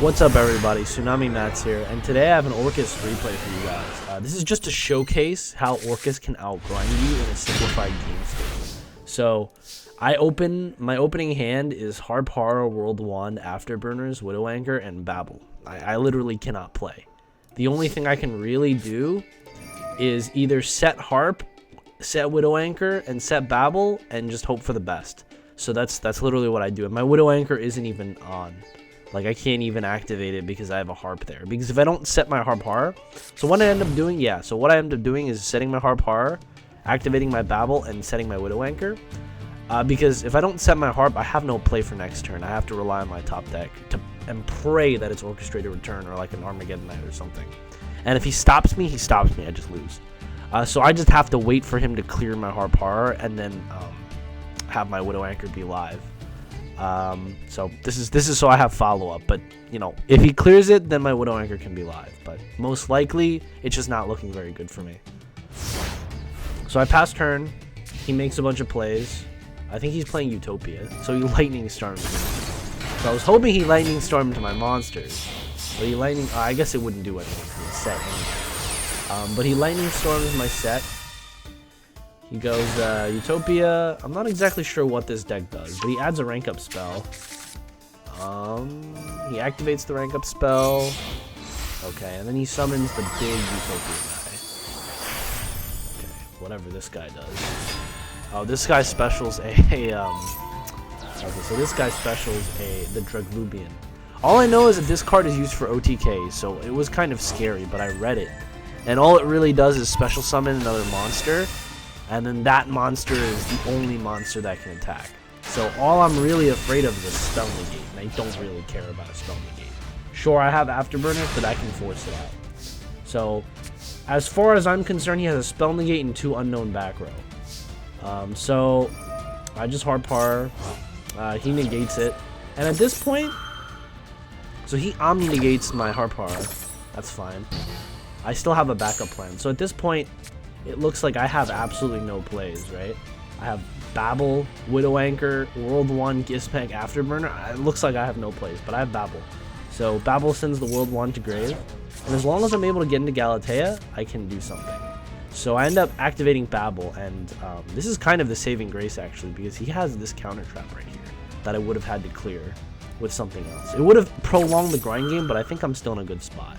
What's up, everybody? Tsunami Mats here, and today I have an Orcust replay for you guys. This is just to showcase how Orcust can outgrind you in a simplified game state. So, my opening hand is Harp Horror, World 1, Afterburners, Widow Anchor, and Babel. I literally cannot play. The only thing I can really do is either set Harp, set Widow Anchor, and set Babel, and just hope for the best. So that's literally what I do. And my Widow Anchor isn't even on. Like, I can't even activate it because I have a Harp there. Because if I don't set my Harp Horror... So what I end up doing, is setting my Harp Horror, activating my Babel, and setting my Widow Anchor. Because if I don't set my Harp, I have no play for next turn. I have to rely on my top deck and pray that it's Orchestrated Return or like an Armageddon Knight or something. And if he stops me, I just lose. So I just have to wait for him to clear my Harp Horror and then have my Widow Anchor be live. So this is so I have follow-up, but you know, if he clears it, then my Widow Anchor can be live, but most likely it's just not looking very good for me. So I pass turn, he makes a bunch of plays. I think he's playing Utopia, so he Lightning Storms me. So I was hoping he Lightning Stormed my monsters, but he Lightning, I guess it wouldn't do anything for the set anyway. But he Lightning Storms my set. He goes Utopia. I'm not exactly sure what this deck does, but he adds a rank up spell. He activates the rank up spell. Okay, and then he summons the big Utopia guy. Okay, whatever this guy does. Oh, this guy specials okay, so this guy specials the Draglubian. All I know is that this card is used for OTK, so it was kind of scary, but I read it. And all it really does is special summon another monster. And then that monster is the only monster that can attack. So all I'm really afraid of is a spell negate, and I don't really care about a spell negate. Sure, I have Afterburners, but I can force it out. So, as far as I'm concerned, he has a spell negate and 2 unknown back row. So, I just Harp Horror. He negates it. And at this point, so he Omni negates my Harp Horror. That's fine. I still have a backup plan. So at this point, it looks like I have absolutely no plays, right? I have Babel, Widow Anchor, World 1, Gizpack, Afterburner. It looks like I have no plays, but I have Babel. So Babel sends the World 1 to grave, and as long as I'm able to get into Galatea, I can do something. So I end up activating Babel, and this is kind of the saving grace, actually, because he has this counter trap right here that I would have had to clear with something else. It would have prolonged the grind game, but I think I'm still in a good spot.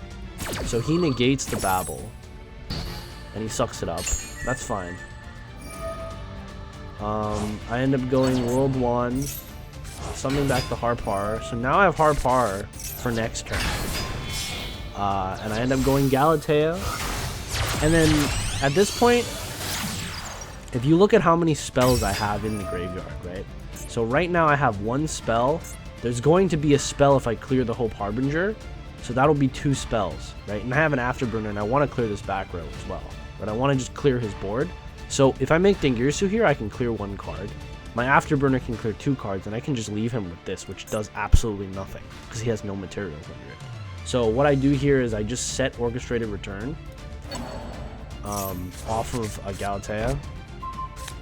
So he negates the Babel. And he sucks it up. That's fine. I end up going World 1, summoning back the Harp Horror. So now I have Harp Horror for next turn. And I end up going Galatea. And then at this point, if you look at how many spells I have in the graveyard, right? So right now I have 1 spell. There's going to be a spell if I clear the Hope Harbinger. So that'll be 2 spells, right? And I have an Afterburner, and I want to clear this back row as well. But I want to just clear his board. So if I make Dengirsu here, I can clear 1 card. My Afterburner can clear 2 cards, and I can just leave him with this, which does absolutely nothing, because he has no materials under it. So what I do here is I just set Orchestrated Return off of a Galatea.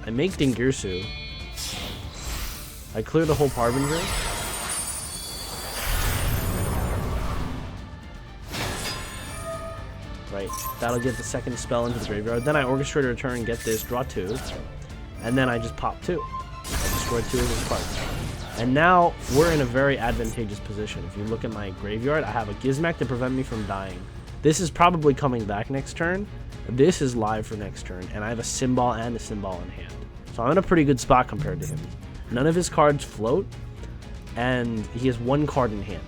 I make Dengirsu. I clear the Hope Harbinger. Right, that'll get the second spell into the graveyard. Then I Orchestrate a Return, get this, draw 2, and then I just pop 2. I destroy 2 of his cards. And now we're in a very advantageous position. If you look at my graveyard, I have a Gizmek to prevent me from dying. This is probably coming back next turn. This is live for next turn, and I have a Symbol and a Symbol in hand. So I'm in a pretty good spot compared to him. None of his cards float, and he has 1 card in hand.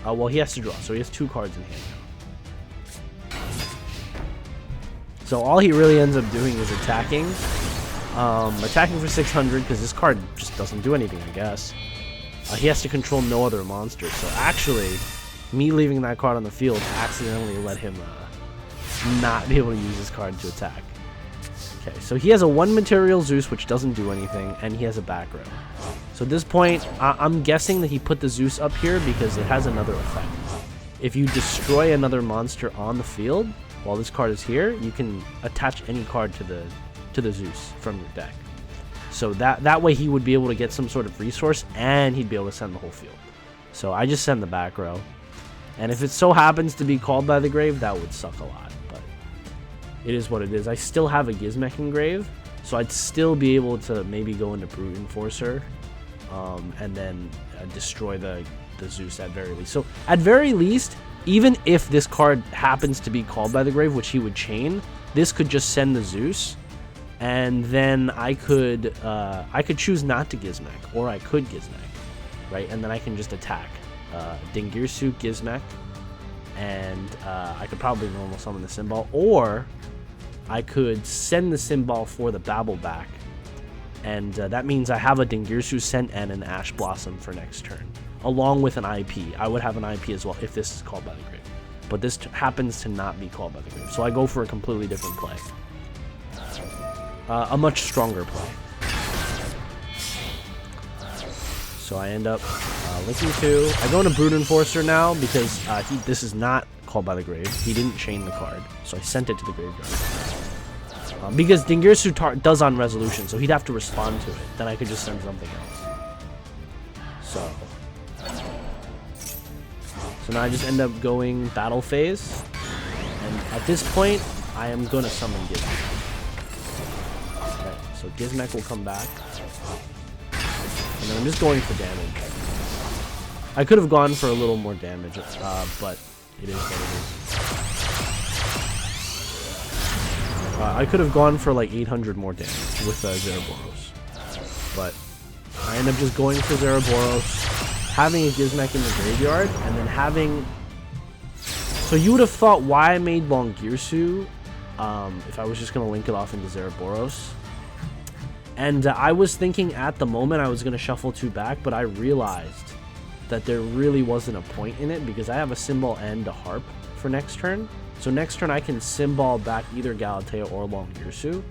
Well, he has to draw, so he has 2 cards in hand. So all he really ends up doing is attacking. Attacking for 600 because this card just doesn't do anything, I guess. He has to control no other monsters. So actually, me leaving that card on the field accidentally let him not be able to use this card to attack. Okay, so he has a 1 material Zeus, which doesn't do anything, and he has a back row. So at this point, I'm guessing that he put the Zeus up here because it has another effect. If you destroy another monster on the field, while this card is here, you can attach any card to the Zeus from your deck. So that way he would be able to get some sort of resource, and he'd be able to send the whole field. So I just send the back row. And if it so happens to be called by the grave, that would suck a lot. But it is what it is. I still have a Gizmek in grave, so I'd still be able to maybe go into Brute Enforcer and then destroy the Zeus at very least. So at very least, even if this card happens to be called by the grave, which he would chain, this could just send the Zeus. And then I could choose not to Gizmek, or I could Gizmek, right? And then I can just attack Dingirsu, Gizmek, and I could probably normal summon the Symbol, or I could send the Symbol for the Babble back, and that means I have a Dingirsu sent and an Ash Blossom for next turn, along with an IP. I would have an IP as well if this is called by the grave, but this happens to not be called by the grave, so I go for a completely different play. A much stronger play. So I end up linking 2. I go into Brute Enforcer now because this is not called by the grave. He didn't chain the card, so I sent it to the graveyard. Because Dingirsu does on resolution, so he'd have to respond to it. Then I could just send something else. So now I just end up going Battle Phase. And at this point, I am going to summon Gizmek. So Gizmek will come back. And then I'm just going for damage. I could have gone for a little more damage, but it is what it is. I could have gone for like 800 more damage with Zeraboros. But I end up just going for Zeraboros, having a Gizmek in the graveyard, and then having... So you would have thought why I made Longirsu if I was just going to link it off into Zeraboros. And I was thinking at the moment I was going to shuffle 2 back, but I realized that there really wasn't a point in it because I have a Symbol and a Harp for next turn. So next turn I can Symbol back either Galatea or Longirsu,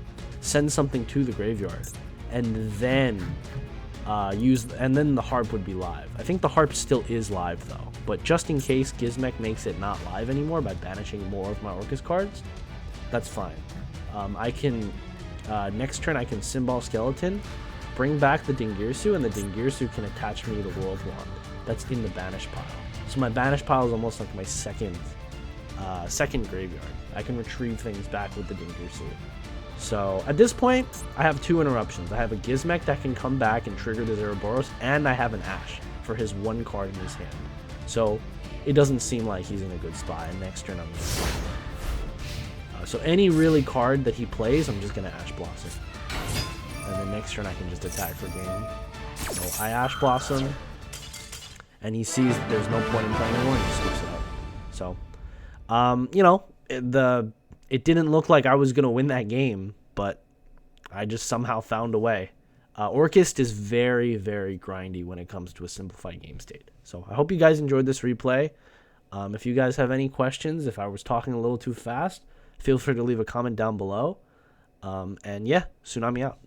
send something to the graveyard, and then then the Harp would be live. I think the Harp still is live though, but just in case Gizmek makes it not live anymore by banishing more of my Orcust cards, that's fine. I can... next turn I can Symbol Skeleton, bring back the Dingirsu, and the Dingirsu can attach me to the World Wand. That's in the banish pile. So my banish pile is almost like my second graveyard. I can retrieve things back with the Dingirsu. So at this point, I have 2 interruptions. I have a Gizmek that can come back and trigger the Zeraboros, and I have an Ash for his 1 card in his hand. So it doesn't seem like he's in a good spot, and next turn I'm going to so any really card that he plays, I'm just going to Ash Blossom. And then next turn I can just attack for game. So I Ash Blossom, and he sees that there's no point in playing anymore, and he skips it out. So, you know, it didn't look like I was going to win that game, but I just somehow found a way. Orcust is very, very grindy when it comes to a simplified game state. So I hope you guys enjoyed this replay. If you guys have any questions, if I was talking a little too fast, feel free to leave a comment down below. And yeah, Tsunami out.